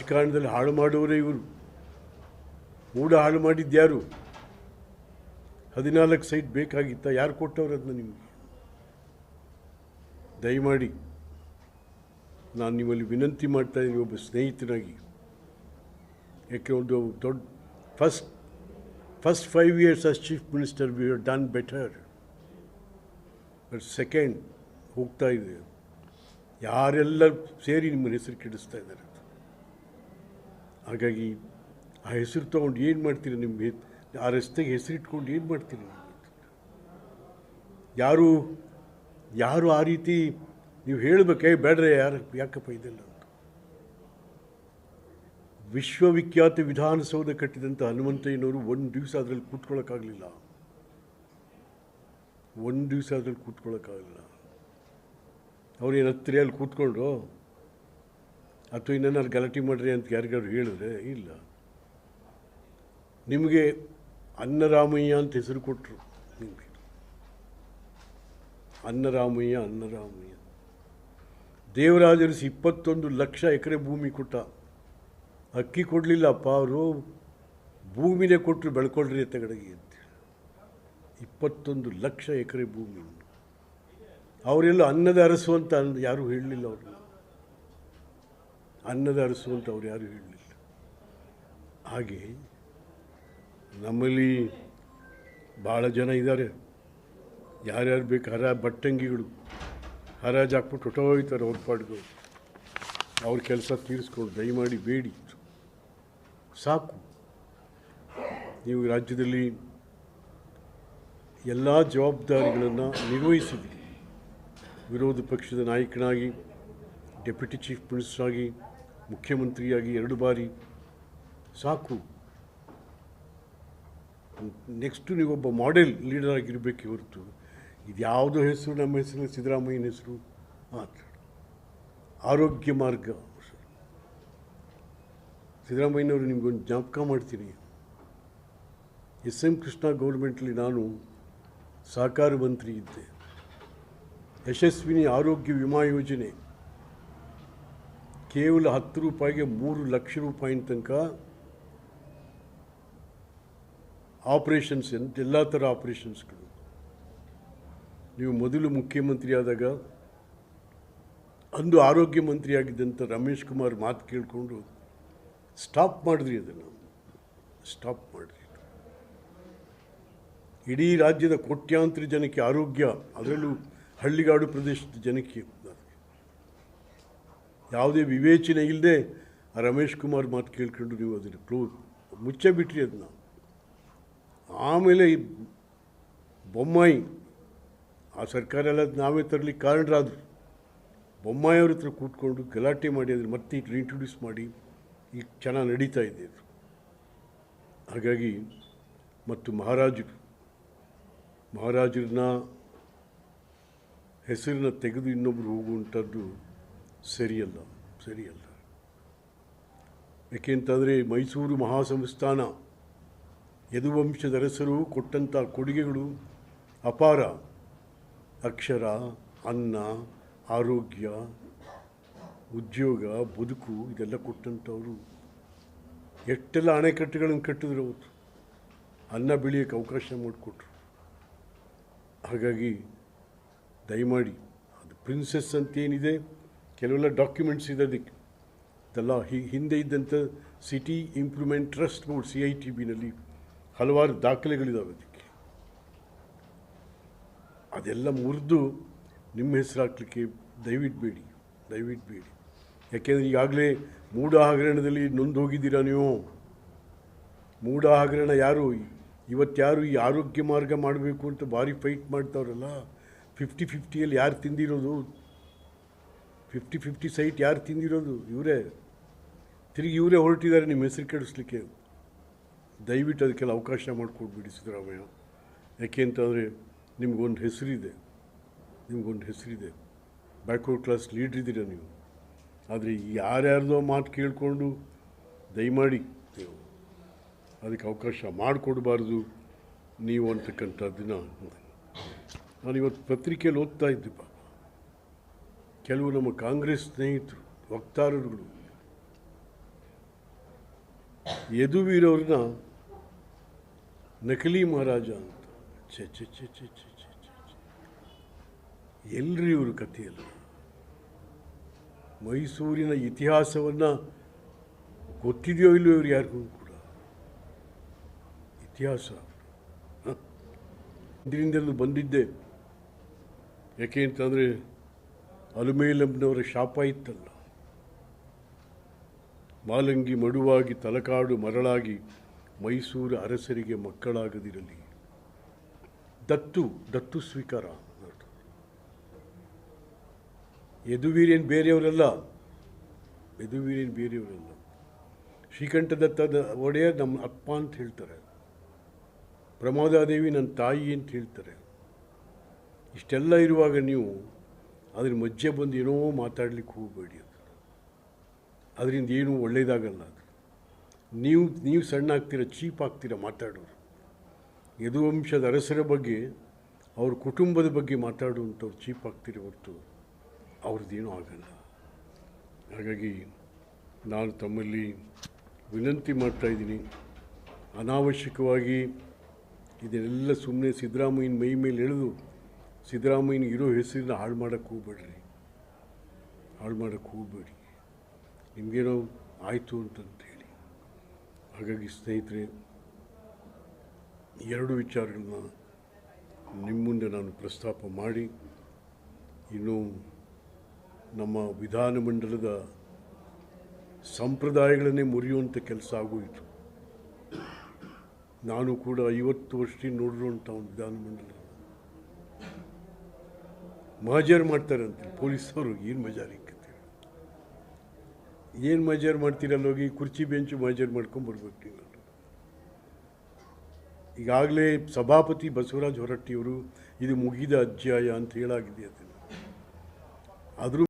ರಾಜಕಾರಣದಲ್ಲಿ ಹಾಳು ಮಾಡುವವರೇ ಇವರು. ಮೂಡ ಹಾಳು ಮಾಡಿದ್ಯಾರು? 14 ಸೈಟ್ ಬೇಕಾಗಿತ್ತ? ಯಾರು ಕೊಟ್ಟವ್ರು ಅದನ್ನ ನಿಮಗೆ? ದಯಮಾಡಿ ನಾನು ನಿಮ್ಮಲ್ಲಿ ವಿನಂತಿ ಮಾಡ್ತಾ ಇದ್ದೀನಿ, ಒಬ್ಬ ಸ್ನೇಹಿತನಾಗಿ. ಯಾಕೆ ಒಂದು ದೊಡ್ಡ first 5 years as chief minister we have done better. But second ಹೋಗ್ತಾ ಇದೆ, ಯಾರೆಲ್ಲ ಸೇರಿ ನಿಮ್ಮ ಹೆಸರು ಕೆಡಿಸ್ತಾ ಇದ್ದಾರೆ. ಹಾಗಾಗಿ ಆ ಹೆಸರು ತೊಗೊಂಡು ಏನು ಮಾಡ್ತೀರಿ? ನಿಮಗೆ ಆ ರಸ್ತೆಗೆ ಹೆಸರಿಟ್ಕೊಂಡು ಏನು ಮಾಡ್ತೀರಿ? ಯಾರು ಆ ರೀತಿ ನೀವು ಹೇಳಬೇಕೇ ಬೇಡ್ರೆ ಯಾಕಪ್ಪ ಇದೆಲ್ಲ ಅಂತ. ವಿಶ್ವವಿಖ್ಯಾತ ವಿಧಾನಸೌಧ ಕಟ್ಟಿದಂಥ ಹನುಮಂತಯ್ಯನವರು ಒಂದು ದಿವಸ ಅದರಲ್ಲಿ ಕೂತ್ಕೊಳ್ಳೋಕ್ಕಾಗಲಿಲ್ಲ. ಅವ್ರೇನು ಹತ್ತಿರ ಅಲ್ಲಿ ಕೂತ್ಕೊಂಡ್ರು ಅಥವಾ ಇನ್ನೇನಾದ್ರು ಗಲಾಟೆ ಮಾಡ್ರಿ ಅಂತ ಯಾರಿಗಾದ್ರು ಹೇಳಿದ್ರೆ ಇಲ್ಲ. ನಿಮಗೆ ಅನ್ನರಾಮಯ್ಯ ಅಂತ ಹೆಸರು ಕೊಟ್ಟರು. ನಿಮಗೆ ಅನ್ನರಾಮಯ್ಯ. ದೇವರಾಜರು 21 ಲಕ್ಷ ಎಕರೆ ಭೂಮಿ ಕೊಟ್ಟ. ಅಕ್ಕಿ ಕೊಡಲಿಲ್ಲಪ್ಪ, ಅವರು ಭೂಮಿನೇ ಕೊಟ್ಟರು, ಬೆಳ್ಕೊಳ್ರಿ ಎತ್ತಗಡೆಗೆ ಅಂತೇಳಿ. 21 ಲಕ್ಷ ಎಕರೆ ಭೂಮಿ. ಅವರೆಲ್ಲ ಅನ್ನದ ಅರಸು ಅಂತ ಯಾರೂ ಹೇಳಲಿಲ್ಲ. ಅವರು ಅನ್ನದ ಅರಸು ಅಂತ ಅವ್ರು ಯಾರೂ ಹೇಳಲಿಲ್ಲ. ಹಾಗೆ ನಮ್ಮಲ್ಲಿ ಭಾಳ ಜನ ಇದ್ದಾರೆ, ಯಾರ್ಯಾರು ಬೇಕು ಬಟ್ಟಂಗಿಗಳು ಹರಾಜು ಹಾಕ್ಬಿಟ್ಟು ಹೊಟ್ಟೋಯ್ತಾರೆ ಅವ್ರ ಪಾಡ್ಗಳು. ಅವ್ರ ಕೆಲಸ ತೀರಿಸ್ಕೊಂಡು ದಯಮಾಡಿ ಬೇಡಿ, ಸಾಕು. ನೀವು ರಾಜ್ಯದಲ್ಲಿ ಎಲ್ಲ ಜವಾಬ್ದಾರಿಗಳನ್ನು ನಿರ್ವಹಿಸಿದ್ದೀರಿ. ವಿರೋಧ ಪಕ್ಷದ ನಾಯಕನಾಗಿ, ಡೆಪ್ಯೂಟಿ ಚೀಫ್ ಮಿನಿಸ್ಟರ್ ಆಗಿ, ಮುಖ್ಯಮಂತ್ರಿಯಾಗಿ 2 ಬಾರಿ. ಸಾಕು. ನೆಕ್ಸ್ಟು ನೀವೊಬ್ಬ ಮಾಡೆಲ್ ಲೀಡರ್ ಆಗಿರಬೇಕೆ ಹೊರತು ಇದು ಯಾವುದೋ ಹೆಸರು, ನಮ್ಮ ಹೆಸರು ಸಿದ್ದರಾಮಯ್ಯನ ಹೆಸರು ಮಾತ್ರ. ಆರೋಗ್ಯ ಮಾರ್ಗ ಸಿದ್ದರಾಮಯ್ಯನವರು ನಿಮಗೊಂದು ಜ್ಞಾಪಕ ಮಾಡ್ತೀನಿ. SM ಕೃಷ್ಣ ಗೌರ್ಮೆಂಟಲ್ಲಿ ನಾನು ಸಹಕಾರ ಮಂತ್ರಿ ಇದ್ದೆ. ಯಶಸ್ವಿನಿ ಆರೋಗ್ಯ ವಿಮಾ ಯೋಜನೆ ಕೇವಲ 10 ರೂಪಾಯಿಗೆ 3 ಲಕ್ಷ ರೂಪಾಯಿನ ತನಕ ಆಪರೇಷನ್ಸ್, ಎಲ್ಲ ಥರ ಆಪರೇಷನ್ಸ್ಗಳು. ನೀವು ಮೊದಲು ಮುಖ್ಯಮಂತ್ರಿ ಆದಾಗ ಅಂದು ಆರೋಗ್ಯ ಮಂತ್ರಿ ಆಗಿದ್ದಂಥ ರಮೇಶ್ ಕುಮಾರ್ ಮಾತು ಕೇಳಿಕೊಂಡು ಸ್ಟಾಪ್ ಮಾಡಿದ್ರಿ. ಅದನ್ನು ಸ್ಟಾಪ್ ಮಾಡಿದ್ರಿ. ಇಡೀ ರಾಜ್ಯದ ಕೋಟ್ಯಾಂತರ ಜನಕ್ಕೆ ಆರೋಗ್ಯ, ಅದರಲ್ಲೂ ಹಳ್ಳಿಗಾಡು ಪ್ರದೇಶದ ಜನಕ್ಕೆ ಯಾವುದೇ ವಿವೇಚನೆ ಇಲ್ಲದೆ ಆ ರಮೇಶ್ ಕುಮಾರ್ ಮಾತು ಕೇಳ್ಕೊಂಡು ನೀವು ಅದನ್ನು ಮುಚ್ಚೆ ಬಿಟ್ರಿ ಅದನ್ನ. ಆಮೇಲೆ ಬೊಮ್ಮಾಯಿ, ಆ ಸರ್ಕಾರ ಎಲ್ಲ ನಾವೇ ತರಲಿಕ್ಕೆ ಕಾರಣರಾದರು. ಬೊಮ್ಮಾಯಿ ಅವ್ರ ಹತ್ರ ಕೂತ್ಕೊಂಡು ಗಲಾಟೆ ಮಾಡಿ ಅದನ್ನು ಮತ್ತೆ ರೀಇಂಟ್ರೊಡ್ಯೂಸ್ ಮಾಡಿ ಈಗ ಚೆನ್ನಾಗಿ ನಡೀತಾ ಇದೆ ಅದು. ಹಾಗಾಗಿ ಮತ್ತು ಮಹಾರಾಜರನ್ನ ಹೆಸರನ್ನ ತೆಗೆದು ಇನ್ನೊಬ್ಬರು ಹೋಗುವಂಥದ್ದು ಸರಿಯಲ್ಲ. ಏಕೆಂತಂದರೆ ಮೈಸೂರು ಮಹಾಸಂಸ್ಥಾನ ಯದುವಂಶದ ಅರಸರು ಕೊಟ್ಟಂಥ ಕೊಡುಗೆಗಳು ಅಪಾರ. ಅಕ್ಷರ, ಅನ್ನ, ಆರೋಗ್ಯ, ಉದ್ಯೋಗ, ಬದುಕು ಇದೆಲ್ಲ ಕೊಟ್ಟಂಥವರು. ಎಷ್ಟೆಲ್ಲ ಅಣೆಕಟ್ಟುಗಳನ್ನು ಕಟ್ಟಿದ್ರು ಅವರು, ಅನ್ನ ಬೆಳೆಯೋಕ್ಕೆ ಅವಕಾಶ ಮಾಡಿಕೊಟ್ರು. ಹಾಗಾಗಿ ದಯಮಾಡಿ ಅದು ಪ್ರಿನ್ಸೆಸ್ ಅಂತೇನಿದೆ, ಕೆಲವೆಲ್ಲ ಡಾಕ್ಯುಮೆಂಟ್ಸ್ ಇದೆ ಅದಕ್ಕೆ. ಇದೆಲ್ಲ ಹಿಂದೆ ಇದ್ದಂಥ ಸಿಟಿ ಇಂಪ್ರೂವ್ಮೆಂಟ್ ಟ್ರಸ್ಟ್ ಬೋರ್ಡ್ CITBನಲ್ಲಿ ಹಲವಾರು ದಾಖಲೆಗಳಿದ್ದಾವೆ. ಅದಕ್ಕೆ ಅದೆಲ್ಲ ಮುರಿದು ನಿಮ್ಮ ಹೆಸರು ಹಾಕ್ಲಿಕ್ಕೆ ದಯವಿಟ್ಟು ಬೇಡಿ. ಯಾಕೆಂದರೆ ಈಗಾಗಲೇ ಮೂಢ ಹಗರಣದಲ್ಲಿ ನೊಂದು ಹೋಗಿದ್ದೀರಾ ನೀವು. ಮೂಢ ಹಗರಣ ಯಾರು ಇವತ್ತು ಈ ಆರೋಗ್ಯ ಮಾರ್ಗ ಮಾಡಬೇಕು ಅಂತ ಭಾರಿ ಫೈಟ್ ಮಾಡ್ತಾವ್ರಲ್ಲ, 50-50ಯಲ್ಲಿ ಯಾರು ತಿಂದಿರೋದು? 50-50 ಸೈಟ್ ಯಾರು ತಿಂದಿರೋದು? ಇವರೇ. ತಿರುಗಿ ಇವರೇ ಹೊರಟಿದ್ದಾರೆ ನಿಮ್ಮ ಹೆಸರು ಕೆಡಿಸ್ಲಿಕ್ಕೆ. ದಯವಿಟ್ಟು ಅದಕ್ಕೆಲ್ಲ ಅವಕಾಶ ಮಾಡಿಕೊಡ್ಬೇಡಿ ಸಿದ್ದರಾಮಯ್ಯ. ಯಾಕೆ ಅಂತಂದರೆ ನಿಮಗೊಂದು ಹೆಸರಿದೆ, ಬ್ಯಾಕ್ವರ್ಡ್ ಕ್ಲಾಸ್ ಲೀಡ್ರ್ ಇದ್ದೀರ ನೀವು. ಆದರೆ ಯಾರ್ಯಾರ್ದೋ ಮಾತು ಕೇಳಿಕೊಂಡು ದಯಮಾಡಿ ನೀವು ಅದಕ್ಕೆ ಅವಕಾಶ ಮಾಡಿಕೊಡ್ಬಾರ್ದು ನೀವು ಅಂತಕ್ಕಂಥದ್ದನ್ನು ನಾನಿವತ್ತು ಪತ್ರಿಕೆಯಲ್ಲಿ ಓದ್ತಾ ಇದ್ದೆ. ಕೆಲವು ನಮ್ಮ ಕಾಂಗ್ರೆಸ್ ಸ್ನೇಹಿತರು, ವಕ್ತಾರರುಗಳು ಯದುವೀರವ್ರನ್ನ ನಕಲಿ ಮಹಾರಾಜ ಅಂತ. ಛೆ ಛೆ ಛೆ ಛೆ ಛೆ ಛೆ ಛೆ ಛೆ. ಎಲ್ರಿ ಇವ್ರ ಕಥೆಯಲ್ಲ. ಮೈಸೂರಿನ ಇತಿಹಾಸವನ್ನು ಗೊತ್ತಿದೆಯೋ ಇಲ್ಲವೋ ಇವ್ರು ಯಾರಿಗೂ ಕೂಡ. ಇತಿಹಾಸ ಇದರಿಂದಲೂ ಬಂದಿದ್ದೆ. ಯಾಕೆ ಅಂತಂದರೆ ಅಲಮೇಲಮ್ಮನವರ ಶಾಪ ಇತ್ತಲ್ಲ, ಮಾಲಂಗಿ ಮಡುವಾಗಿ ತಲಕಾಡು ಮರಳಾಗಿ ಮೈಸೂರು ಅರಸರಿಗೆ ಮಕ್ಕಳಾಗದಿರಲಿ. ದತ್ತು ಸ್ವೀಕಾರ. ಯದುವೀರೇನು ಬೇರೆಯವರಲ್ಲ, ಶ್ರೀಕಂಠದತ್ತದ ಒಡೆಯರ್ ನಮ್ಮ ಅಪ್ಪ ಅಂತ ಹೇಳ್ತಾರೆ, ಪ್ರಮೋದಾದೇವಿ ನನ್ನ ತಾಯಿ ಅಂತ ಹೇಳ್ತಾರೆ. ಇಷ್ಟೆಲ್ಲ ಇರುವಾಗ ನೀವು ಅದ್ರ ಮಧ್ಯೆ ಬಂದು ಏನೋ ಮಾತಾಡ್ಲಿಕ್ಕೆ ಹೋಗಬೇಡಿ. ಅದರಿಂದ ಏನೂ ಒಳ್ಳೆಯದಾಗಲ್ಲ. ಅದು ನೀವು ಸಣ್ಣ ಆಗ್ತೀರ, ಚೀಪ್ ಆಗ್ತೀರ ಮಾತಾಡೋರು. ಯದುವಂಶದ ಅರಸರ ಬಗ್ಗೆ, ಅವ್ರ ಕುಟುಂಬದ ಬಗ್ಗೆ ಮಾತಾಡುವಂಥವ್ರು ಚೀಪ್ ಆಗ್ತೀರ ಹೊರತು ಅವ್ರದ್ದೇನೂ ಆಗಲ್ಲ. ಹಾಗಾಗಿ ನಾನು ತಮ್ಮಲ್ಲಿ ವಿನಂತಿ ಮಾಡ್ತಾಯಿದ್ದೀನಿ, ಅನಾವಶ್ಯಕವಾಗಿ ಇದನ್ನೆಲ್ಲ ಸುಮ್ಮನೆ ಸಿದ್ದರಾಮಯ್ಯನ ಮೈ ಮೇಲೆ ಎಳೆದು ಸಿದ್ದರಾಮಯ್ಯನ ಇರೋ ಹೆಸರನ್ನ ಹಾಳು ಮಾಡೋಕ್ಕೆ ಹೋಗಬೇಡಿ. ನಿಮಗೇನೋ ಆಯಿತು ಅಂತಂತೇಳಿ. ಹಾಗಾಗಿ ಸ್ನೇಹಿತರೆ, ಎರಡು ವಿಚಾರಗಳನ್ನ ನಿಮ್ಮ ಮುಂದೆ ನಾನು ಪ್ರಸ್ತಾಪ ಮಾಡಿ, ಇನ್ನು ನಮ್ಮ ವಿಧಾನಮಂಡಲದ ಸಂಪ್ರದಾಯಗಳನ್ನೇ ಮುರಿಯುವಂಥ ಕೆಲಸ ಆಗೋಯಿತು. ನಾನು ಕೂಡ 50 ವರ್ಷದಿಂದ ನೋಡಿರುವಂಥ ಒಂದು ವಿಧಾನಮಂಡಲ ಮಹಜರ್ ಮಾಡ್ತಾರಂತೆ ಪೊಲೀಸವರು. ಏನು ಮಜಾರಿಕ್ಕಂತೆ, ಏನು ಮಜಾರ್ ಮಾಡ್ತೀರಲ್ಲ, ಹೋಗಿ ಕುರ್ಚಿ ಬೆಂಚು ಮಜಾರ್ ಮಾಡ್ಕೊಂಬರ್ಬೇಕು ನೀವು. ಈಗಾಗಲೇ ಸಭಾಪತಿ ಬಸವರಾಜ ಹೊರಟ್ಟಿಯವರು ಇದು ಮುಗಿದ ಅಧ್ಯಾಯ ಅಂತ ಹೇಳಾಗಿದೆ. ಅದನ್ನು ಅದ್ರ